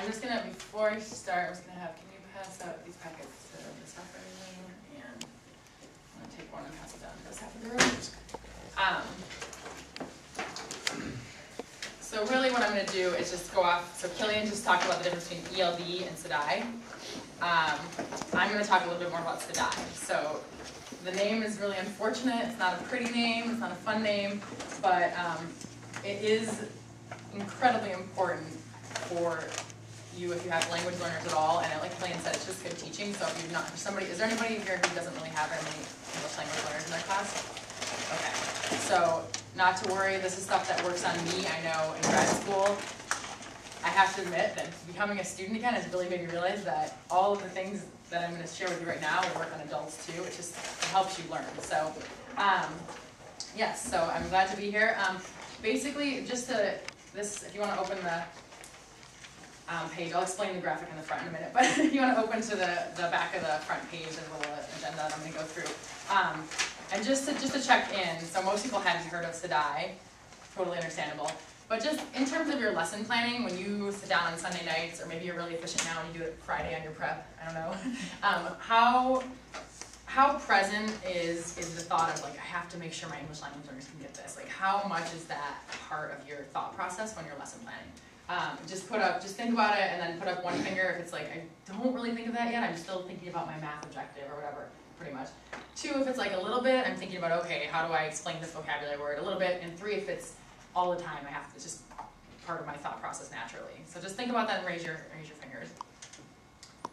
I'm just gonna, before I start, I'm just gonna have, can you pass out these packets to this half of everything? And I'm gonna take one and pass it down to this half of the room. So really what I'm gonna do is just go off, so Killian just talked about the difference between ELD and SDI. I'm gonna talk a little bit more about SDI. So the name is really unfortunate, it's not a pretty name, it's not a fun name, but it is incredibly important for you if you have language learners at all, and like Killian said, it's just good teaching. So if you're not, somebody, is there anybody here who doesn't really have very many English language learners in their class? Okay, so not to worry, this is stuff that works on me. I know in grad school, I have to admit that becoming a student again has really made me realize that all of the things that I'm going to share with you right now will work on adults too. It just helps you learn. So yes, so I'm glad to be here. Basically, just to this, if you want to open the page, I'll explain the graphic in the front in a minute, but if you want to open to the back of the front page, there's a little agenda that I'm going to go through. And just to check in, so most people hadn't heard of SDI, totally understandable, but just in terms of your lesson planning, when you sit down on Sunday nights, or maybe you're really efficient now and you do it Friday on your prep, I don't know, how present is the thought of like, I have to make sure my English language learners can get this? Like, how much is that part of your thought process when you're lesson planning? Just think about it and then put up one finger if it's like, I don't really think of that yet, I'm still thinking about my math objective or whatever, pretty much. 2, if it's like a little bit, I'm thinking about, okay, how do I explain this vocabulary word a little bit? And 3, if it's all the time, I have to, it's just part of my thought process naturally. So just think about that and raise your fingers. So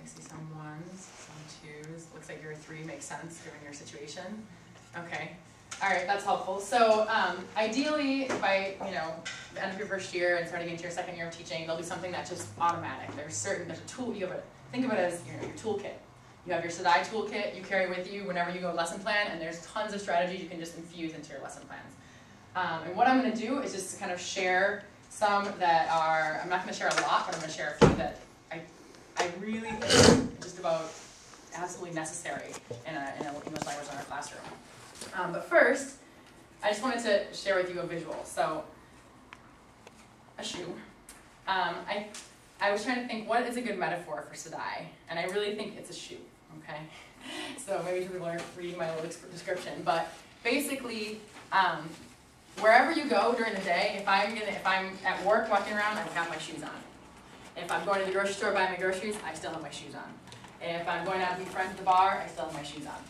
I see some 1s, some 2s. Looks like your 3 makes sense given your situation. Okay. All right, that's helpful. So ideally, by the end of your first year and starting into your second year of teaching, there'll be something that's just automatic. There's a tool, think of it as your toolkit. You have your SDI toolkit you carry with you whenever you go lesson plan, and there's tons of strategies you can just infuse into your lesson plans. And what I'm going to do is just kind of share some that are, I'm not going to share a lot, but I'm going to share a few that I really think are just about absolutely necessary in an English language learner classroom. But first, I just wanted to share with you a visual. So, a shoe. I was trying to think, what is a good metaphor for SDI? And I really think it's a shoe, okay? So maybe people aren't reading my little description, but basically, wherever you go during the day, if I'm at work walking around, I have my shoes on. If I'm going to the grocery store buying my groceries, I still have my shoes on. If I'm going out to meet friends at the bar, I still have my shoes on.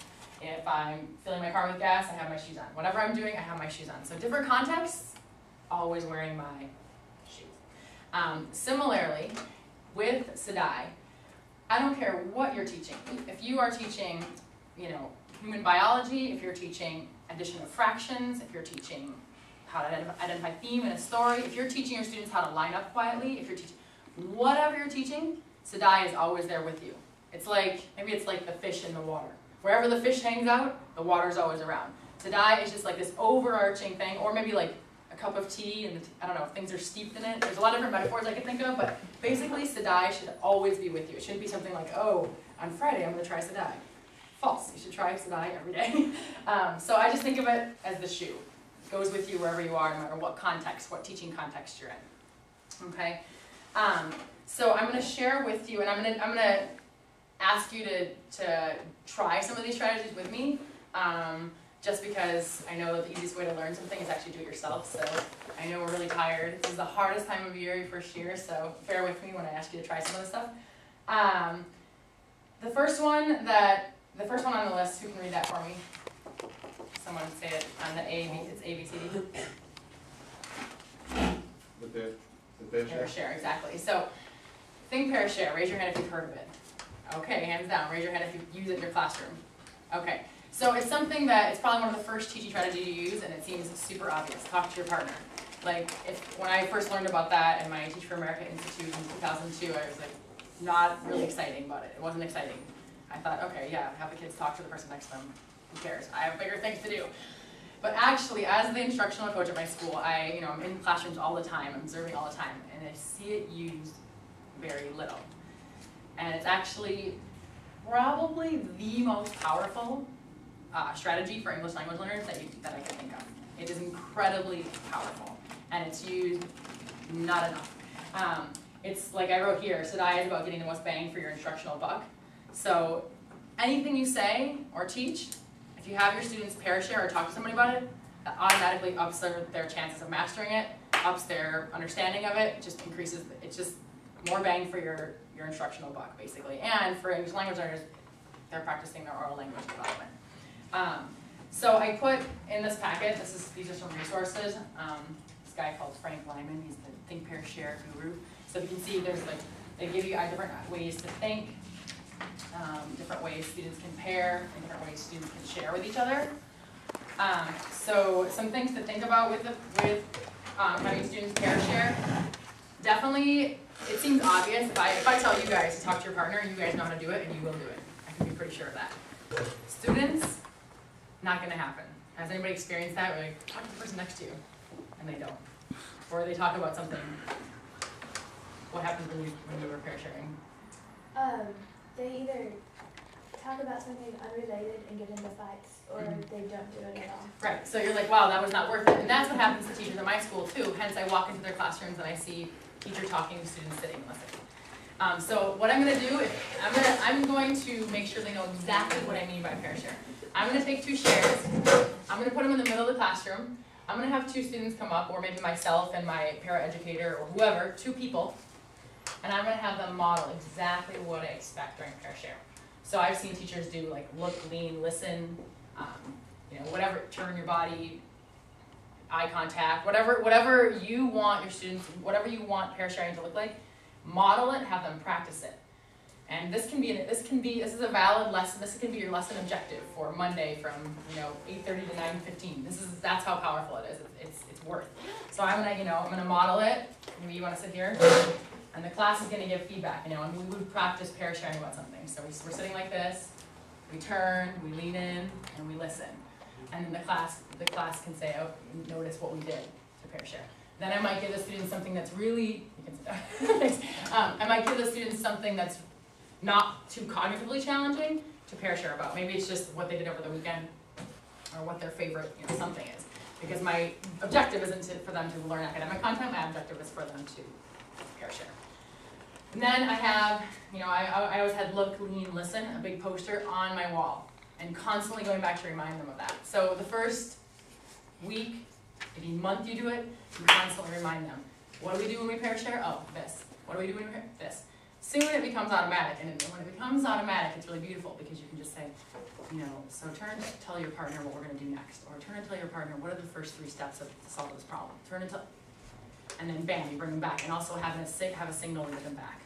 If I'm filling my car with gas, I have my shoes on. Whatever I'm doing, I have my shoes on. So different contexts, always wearing my shoes. Similarly, with SDI, I don't care what you're teaching. If you are teaching, human biology, if you're teaching addition of fractions, if you're teaching how to identify theme in a story, if you're teaching your students how to line up quietly, if you're teaching whatever you're teaching, SDI is always there with you. It's like, maybe it's like the fish in the water. Wherever the fish hangs out, the water's always around. SDI is just like this overarching thing, or maybe like a cup of tea, and I don't know, things are steeped in it. There's a lot of different metaphors I can think of, but basically SDI should always be with you. It shouldn't be something like, oh, on Friday I'm going to try SDI. False. You should try SDI every day. So I just think of it as the shoe. It goes with you wherever you are, no matter what context, what teaching context you're in. Okay. So I'm going to share with you, and I'm going to ask you to try some of these strategies with me, just because I know that the easiest way to learn something is actually do it yourself. So I know we're really tired. This is the hardest time of year, your first year, so bear with me when I ask you to try some of this stuff. The first one on the list, who can read that for me? Someone say it on the A, it's A, B, C, D. The pair share, exactly. So think pair share. Raise your hand if you've heard of it. Okay, hands down. Raise your hand if you use it in your classroom. Okay, so it's something that it's probably one of the first teaching strategies you use, and it seems super obvious. Talk to your partner. Like, when I first learned about that in my Teach for America Institute in 2002, I was like, not really exciting about it. It wasn't exciting. I thought, okay, yeah, have the kids talk to the person next to them. Who cares? I have bigger things to do. But actually, as the instructional coach at my school, I'm in classrooms all the time, I'm observing all the time, and I see it used very little. And it's actually probably the most powerful strategy for English language learners that I can think of. It is incredibly powerful, and it's used not enough. It's like I wrote here, Sadai is about getting the most bang for your instructional buck. So anything you say or teach, if you have your students pair share or talk to somebody about it, that automatically ups their chances of mastering it, ups their understanding of it, just increases, it's just more bang for your instructional buck, basically. And for English language learners, they're practicing their oral language development. So I put in this packet, these are some resources. This guy called Frank Lyman, he's the Think, Pair, Share guru. So you can see there's like, they give you different ways to think, different ways students can pair, and different ways students can share with each other. So some things to think about with having students pair share. Definitely, it seems obvious. If I tell you guys to talk to your partner, you guys know how to do it, and you will do it. I can be pretty sure of that. Students, not going to happen. Has anybody experienced that? Where like, talk to the person next to you, and they don't. Or they talk about something. What happens when you were pair sharing? They either talk about something unrelated and get into fights, or they don't do it at all. Right, so you're like, wow, that was not worth it. And that's what happens to teachers in my school too. Hence, I walk into their classrooms and I see teachers talking to students sitting and listening. So what I'm going to do, I'm going to make sure they know exactly what I mean by pair share. I'm going to take two shares. I'm going to put them in the middle of the classroom. I'm going to have two students come up, or maybe myself and my paraeducator or whoever, two people. And I'm going to have them model exactly what I expect during pair share. So I've seen teachers do like look, lean, listen, whatever, turn your body, eye contact, whatever you want your students, whatever you want pair sharing to look like, model it, have them practice it. And this is a valid lesson. This can be your lesson objective for Monday from 8:30 to 9:15. That's how powerful it is. It's worth. So I'm gonna model it. Maybe you want to sit here. And the class is going to give feedback, and we would practice pair sharing about something. So we're sitting like this, we turn, we lean in, and we listen. And then the class can say, oh, notice what we did to pair share. Then I might give the students something that's really, you can sit down. I might give the students something that's not too cognitively challenging to pair share about. Maybe it's just what they did over the weekend, or what their favorite something is. Because my objective isn't for them to learn academic content, my objective is for them to pair share. And then I have, I always had look, lean, listen, a big poster on my wall, and constantly going back to remind them of that. So the first week, maybe month you do it, you constantly remind them. What do we do when we pair share? Oh, this. What do we do when we pair? This. Soon it becomes automatic, and when it becomes automatic, it's really beautiful because you can just say, so turn to tell your partner what we're going to do next, or turn to tell your partner what are the first 3 steps to solve this problem. Turn and tell. And then bam, you bring them back, and also have a signal to get them back.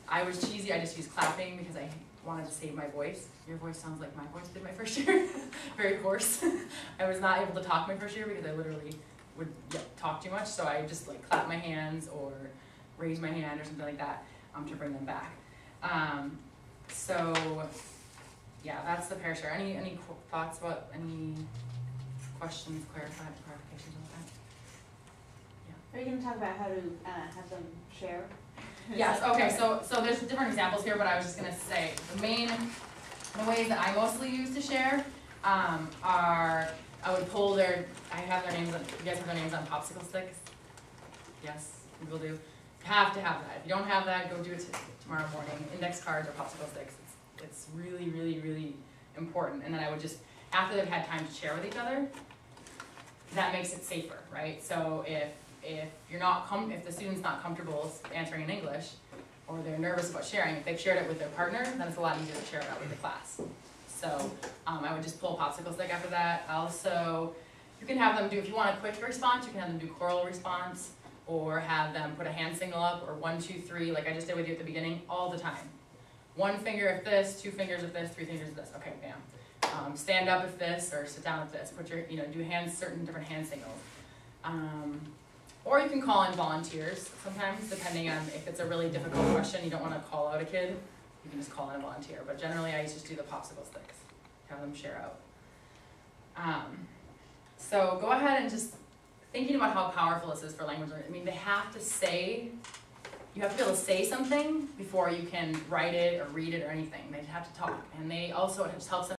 I was cheesy, I just used clapping because I wanted to save my voice. Your voice sounds like my voice did my first year, very hoarse. I was not able to talk my first year because I literally would talk too much, so I just like clap my hands or raise my hand or something like that to bring them back. So yeah, that's the pair share. Any thoughts about any questions, clarifications on that? Are you going to talk about how to have them share? Yes, okay, so there's different examples here, but I was just going to say the ways that I mostly use to share are, I would pull I have their names, you guys have their names on popsicle sticks? Yes, people do. You have to have that. If you don't have that, go do it tomorrow morning. Index cards or popsicle sticks. It's really, really, really important. And then I would just, after they've had time to share with each other, that makes it safer, right? So if the student's not comfortable answering in English, or they're nervous about sharing, if they've shared it with their partner, then it's a lot easier to share it out with the class. So I would just pull a popsicle stick after that. Also, you can have them do, if you want a quick response, you can have them do choral response, or have them put a hand signal up, or 1, 2, 3, like I just did with you at the beginning, all the time. 1 finger if this, 2 fingers if this, 3 fingers if this. Okay, bam. Stand up if this, or sit down if this. Put your, do certain different hand signals. Or you can call in volunteers sometimes, depending on if it's a really difficult question, you don't want to call out a kid, you can just call in a volunteer. But generally I just do the popsicle sticks, have them share out. So go ahead and just thinking about how powerful this is for language learners. I mean, they have to say, you have to be able to say something before you can write it or read it or anything. They have to talk. And they also, it just helps them